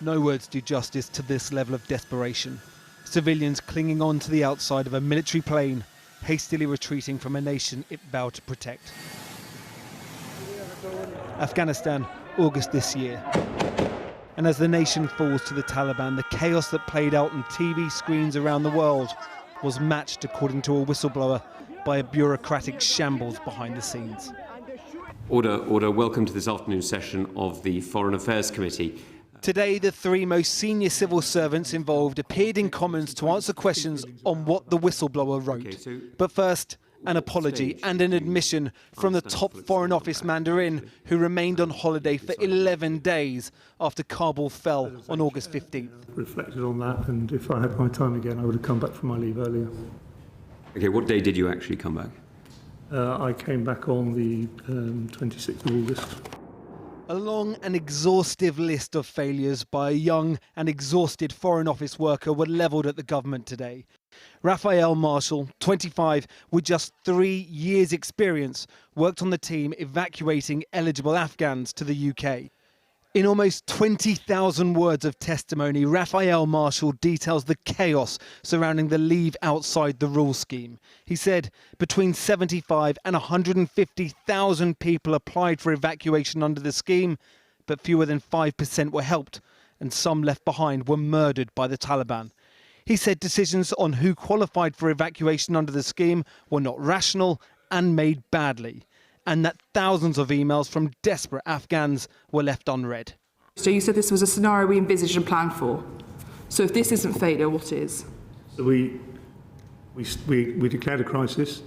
No words do justice to this level of desperation. Civilians clinging on to the outside of a military plane, hastily retreating from a nation it vowed to protect. Afghanistan, August this year. And as the nation falls to the Taliban, the chaos that played out on TV screens around the world was matched, according to a whistleblower, by a bureaucratic shambles behind the scenes. Order. Welcome to this afternoon's session of the Foreign Affairs Committee. Today, the three most senior civil servants involved appeared in Commons to answer questions on what the whistleblower wrote. But first, an apology and an admission from the top Foreign Office Mandarin, who remained on holiday for 11 days after Kabul fell on August 15th. Reflected on that, and if I had my time again, I would have come back from my leave earlier. OK, what day did you actually come back? I came back on the 26th of August. A long and exhaustive list of failures by a young and exhausted Foreign Office worker were levelled at the government today. Raphael Marshall, 25, with just 3 years' experience, worked on the team evacuating eligible Afghans to the UK. In almost 20,000 words of testimony, Raphael Marshall details the chaos surrounding the Leave Outside the Rules scheme. He said between 75 and 150,000 people applied for evacuation under the scheme, but fewer than 5% were helped, and some left behind were murdered by the Taliban. He said decisions on who qualified for evacuation under the scheme were not rational and made badly, and that thousands of emails from desperate Afghans were left unread. So you said this was a scenario we envisaged and planned for. So if this isn't failure, what is? So we declared a crisis.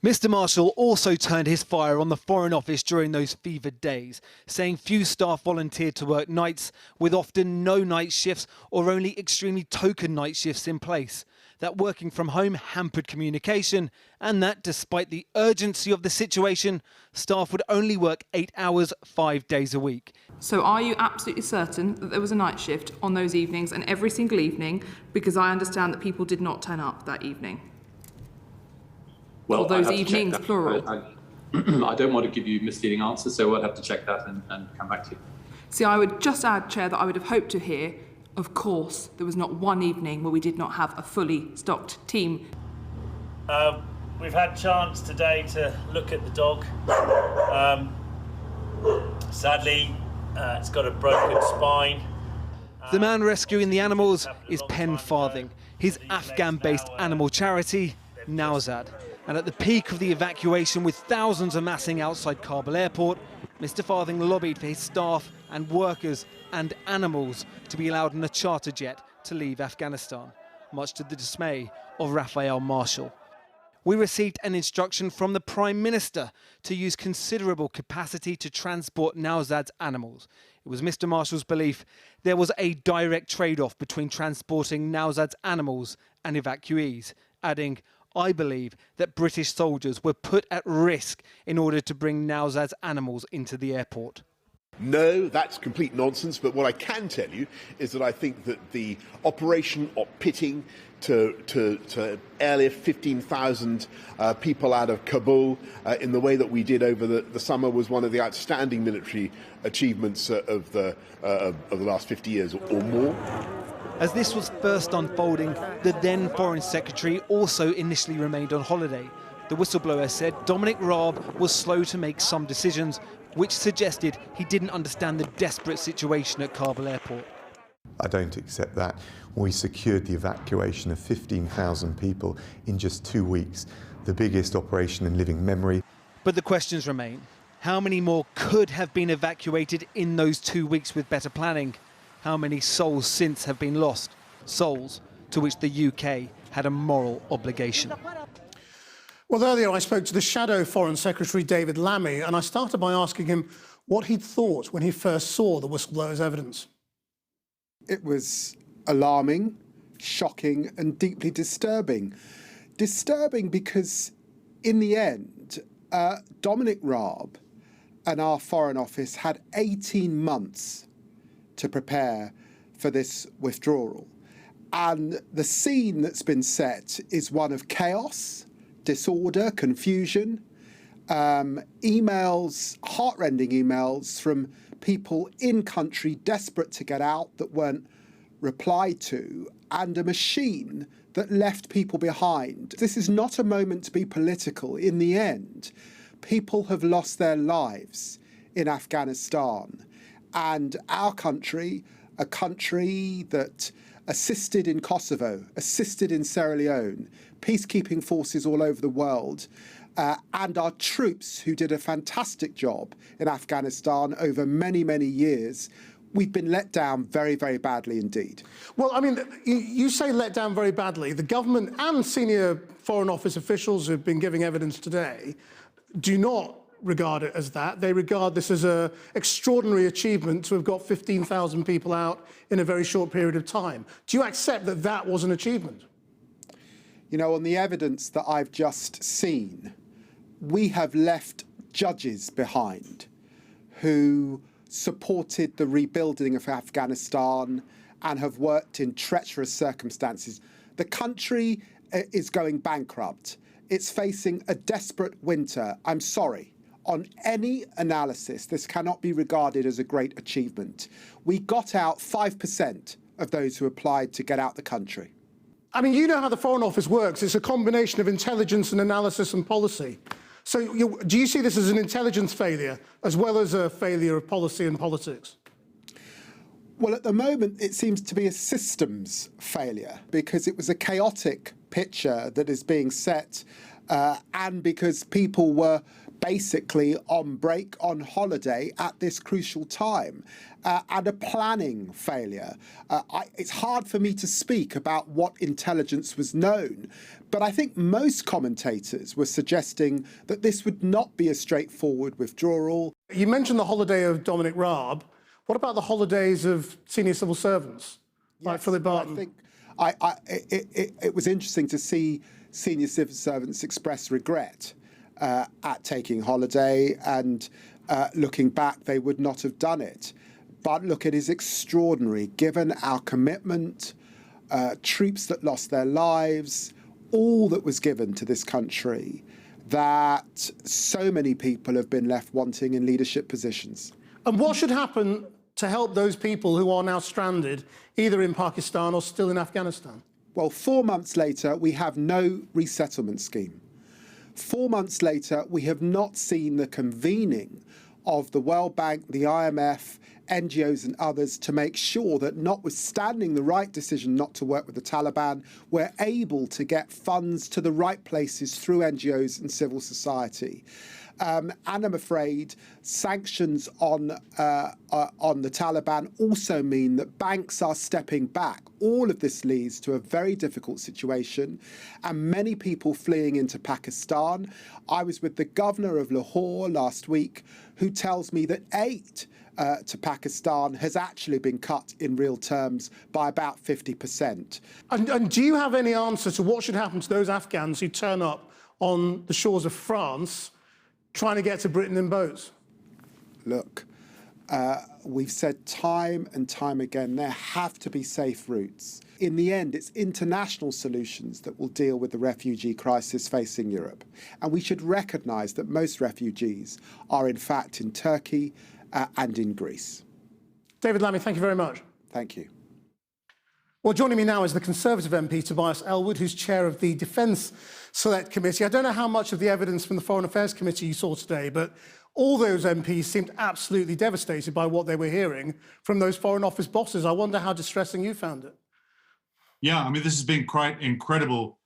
Mr. Marshall also turned his fire on the Foreign Office during those fevered days, saying few staff volunteered to work nights, with often no night shifts or only extremely token night shifts in place. That working from home hampered communication, and that despite the urgency of the situation, staff would only work 8 hours, 5 days a week. So are you absolutely certain that there was a night shift on those evenings and every single evening? Because I understand that people did not turn up that evening. Well, or those evenings, plural. I don't want to give you misleading answers, so I'll have to check that and come back to you. See, I would just add, Chair, that I would have hoped to hear, of course, there was not one evening where we did not have a fully stocked team. We've had a chance today to look at the dog. Sadly, it's got a broken spine. The man rescuing the animals is Pen Farthing, his Afghan-based animal charity, Nowzad. And at the peak of the evacuation, with thousands amassing outside Kabul airport, Mr. Farthing lobbied for his staff and workers and animals to be allowed on a charter jet to leave Afghanistan, much to the dismay of Raphael Marshall. We received an instruction from the Prime Minister to use considerable capacity to transport Nowzad's animals. It was Mr. Marshall's belief there was a direct trade-off between transporting Nowzad's animals and evacuees, adding, "I believe that British soldiers were put at risk in order to bring Nowzad's animals into the airport." No, that's complete nonsense, but what I can tell you is that I think that the operation of pitting to airlift 15,000 people out of Kabul in the way that we did over the summer was one of the outstanding military achievements of the last 50 years or more. As this was first unfolding, the then Foreign Secretary also initially remained on holiday. The whistleblower said Dominic Raab was slow to make some decisions, which suggested he didn't understand the desperate situation at Kabul airport. I don't accept that. We secured the evacuation of 15,000 people in just 2 weeks, the biggest operation in living memory. But the questions remain. How many more could have been evacuated in those 2 weeks with better planning? How many souls since have been lost? Souls to which the UK had a moral obligation. Well, earlier I spoke to the Shadow Foreign Secretary, David Lammy, and I started by asking him what he'd thought when he first saw the whistleblower's evidence. It was alarming, shocking and deeply disturbing. Disturbing because, in the end, Dominic Raab and our Foreign Office had 18 months to prepare for this withdrawal. And the scene that's been set is one of chaos, disorder, confusion, emails, heartrending emails from people in country desperate to get out that weren't replied to, and a machine that left people behind. This is not a moment to be political. In the end, people have lost their lives in Afghanistan, and our country, a country that assisted in Kosovo, assisted in Sierra Leone, peacekeeping forces all over the world, and our troops who did a fantastic job in Afghanistan over many, many years, we've been let down very, very badly indeed. Well, I mean, you say let down very badly. The government and senior Foreign Office officials who've been giving evidence today do not regard it as that. They regard this as an extraordinary achievement to have got 15,000 people out in a very short period of time. Do you accept that that was an achievement? You know, on the evidence that I've just seen, we have left judges behind who supported the rebuilding of Afghanistan and have worked in treacherous circumstances. The country is going bankrupt. It's facing a desperate winter. I'm sorry. On any analysis, this cannot be regarded as a great achievement. We got out 5% of those who applied to get out the country. I mean, you know how the Foreign Office works. It's a combination of intelligence and analysis and policy. So do you see this as an intelligence failure as well as a failure of policy and politics? Well, at the moment, it seems to be a systems failure because it was a chaotic picture that is being set and because people were basically on break, on holiday at this crucial time, and a planning failure. It's hard for me to speak about what intelligence was known, but I think most commentators were suggesting that this would not be a straightforward withdrawal. You mentioned the holiday of Dominic Raab. What about the holidays of senior civil servants, like Philip Barton? I think it was interesting to see senior civil servants express regret at taking holiday, and looking back, they would not have done it. But look, it is extraordinary, given our commitment, troops that lost their lives, all that was given to this country, that so many people have been left wanting in leadership positions. And what should happen to help those people who are now stranded, either in Pakistan or still in Afghanistan? Well, 4 months later, we have no resettlement scheme. 4 months later, we have not seen the convening of the World Bank, the IMF, NGOs and others to make sure that, notwithstanding the right decision not to work with the Taliban, we're able to get funds to the right places through NGOs and civil society. And I'm afraid sanctions on the Taliban also mean that banks are stepping back. All of this leads to a very difficult situation and many people fleeing into Pakistan. I was with the governor of Lahore last week, who tells me that aid to Pakistan has actually been cut in real terms by about 50%. And do you have any answer to what should happen to those Afghans who turn up on the shores of France trying to get to Britain in boats? Look, we've said time and time again, there have to be safe routes. In the end, it's international solutions that will deal with the refugee crisis facing Europe. And we should recognise that most refugees are in fact in Turkey and in Greece. David Lammy, thank you very much. Thank you. Well, joining me now is the Conservative MP, Tobias Ellwood, who's chair of the Defence Select Committee. I don't know how much of the evidence from the Foreign Affairs Committee you saw today, but all those MPs seemed absolutely devastated by what they were hearing from those Foreign Office bosses. I wonder how distressing you found it. Yeah, I mean, this has been quite incredible.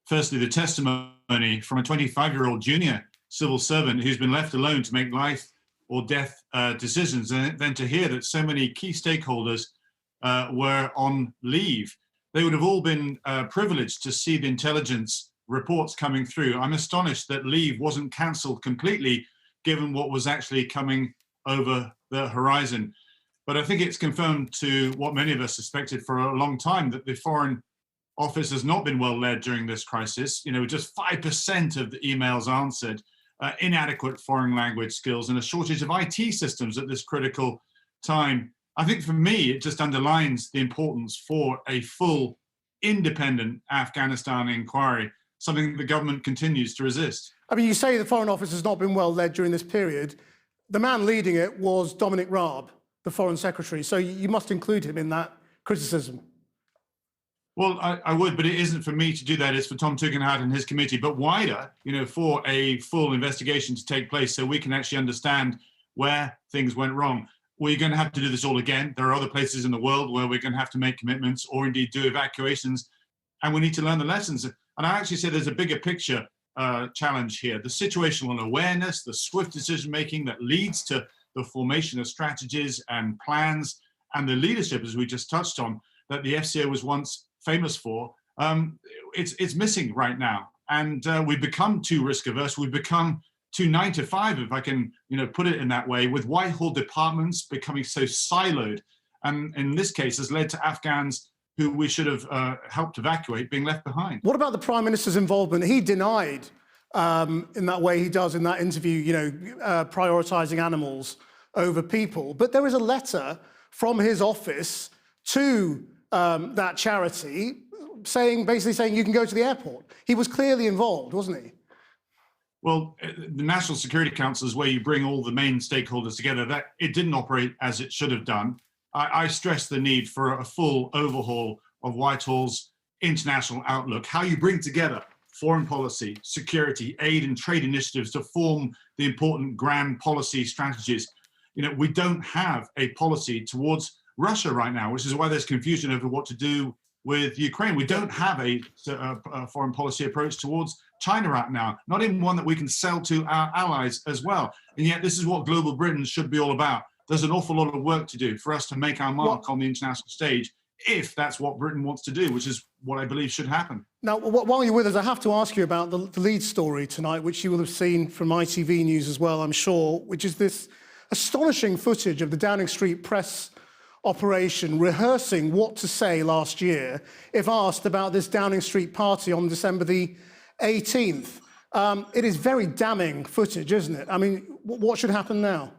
Firstly, the testimony from a 25-year-old junior civil servant who's been left alone to make life or death decisions, and then to hear that so many key stakeholders were on leave. They would have all been privileged to see the intelligence reports coming through. I'm astonished that leave wasn't cancelled completely, given what was actually coming over the horizon. But I think it's confirmed to what many of us suspected for a long time, that the Foreign Office has not been well led during this crisis. You know, just 5% of the emails answered, inadequate foreign language skills, and a shortage of IT systems at this critical time. I think for me, it just underlines the importance for a full, independent Afghanistan inquiry, something the government continues to resist. I mean, you say the Foreign Office has not been well led during this period. The man leading it was Dominic Raab, the Foreign Secretary, so you must include him in that criticism. Well, I would, but it isn't for me to do that. It's for Tom Tugendhat and his committee, but wider, for a full investigation to take place so we can actually understand where things went wrong. We're going to have to do this all again. There are other places in the world where we're going to have to make commitments or indeed do evacuations, and we need to learn the lessons. And I actually say there's a bigger picture challenge here. The situational awareness, the swift decision-making that leads to the formation of strategies and plans, and the leadership, as we just touched on, that the FCA was once famous for, it's missing right now. And we've become too risk averse. We've become too 9 to 5, if I can, put it in that way, with Whitehall departments becoming so siloed. And in this case has led to Afghans who we should have helped evacuate being left behind. What about the Prime Minister's involvement? He denied, in that way he does in that interview, prioritising animals over people. But there is a letter from his office to that charity basically saying you can go to the airport. He was clearly involved, wasn't he? Well, the National Security Council is where you bring all the main stakeholders together. That it didn't operate as it should have done. I stress the need for a full overhaul of Whitehall's international outlook, how you bring together foreign policy, security, aid and trade initiatives to form the important grand policy strategies. We don't have a policy towards Russia right now, which is why there's confusion over what to do with Ukraine. We don't have a foreign policy approach towards China right now, not even one that we can sell to our allies as well. And yet this is what global Britain should be all about. There's an awful lot of work to do for us to make our mark on the international stage, if that's what Britain wants to do, which is what I believe should happen. Now, while you're with us, I have to ask you about the lead story tonight, which you will have seen from ITV News as well, I'm sure, which is this astonishing footage of the Downing Street press operation rehearsing what to say last year if asked about this Downing Street party on December the 18th. It is very damning footage, isn't it? I mean, what should happen now?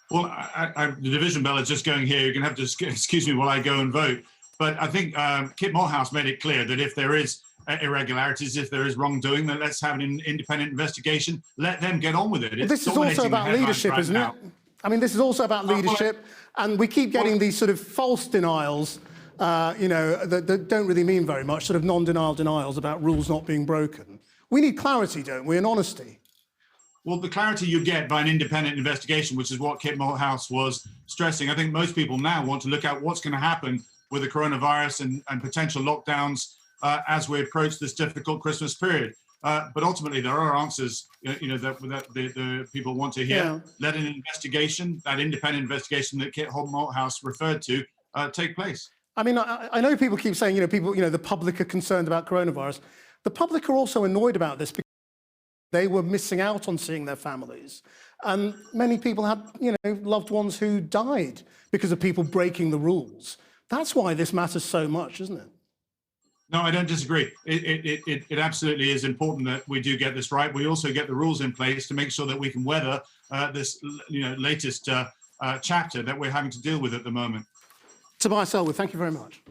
Well, the division bell is just going here. You're going to have to excuse me while I go and vote. But I think Kit Morehouse made it clear that if there is irregularities, if there is wrongdoing, then let's have an independent investigation. Let them get on with it. Well, this is also about leadership, isn't it? I mean, this is also about leadership, and we keep getting these sort of false denials, that don't really mean very much, sort of non-denial denials about rules not being broken. We need clarity, don't we, and honesty. Well, the clarity you get by an independent investigation, which is what Kit Morehouse was stressing. I think most people now want to look at what's going to happen with the coronavirus and potential lockdowns as we approach this difficult Christmas period. But ultimately, there are answers, that the people want to hear. Yeah. Let an investigation, that independent investigation that Kit Morehouse referred to, take place. I mean, I know people keep saying, the public are concerned about coronavirus. The public are also annoyed about this because they were missing out on seeing their families. And many people had, loved ones who died because of people breaking the rules. That's why this matters so much, isn't it? No, I don't disagree. It absolutely is important that we do get this right. We also get the rules in place to make sure that we can weather this, latest chapter that we're having to deal with at the moment. Tobias Ellwood, thank you very much.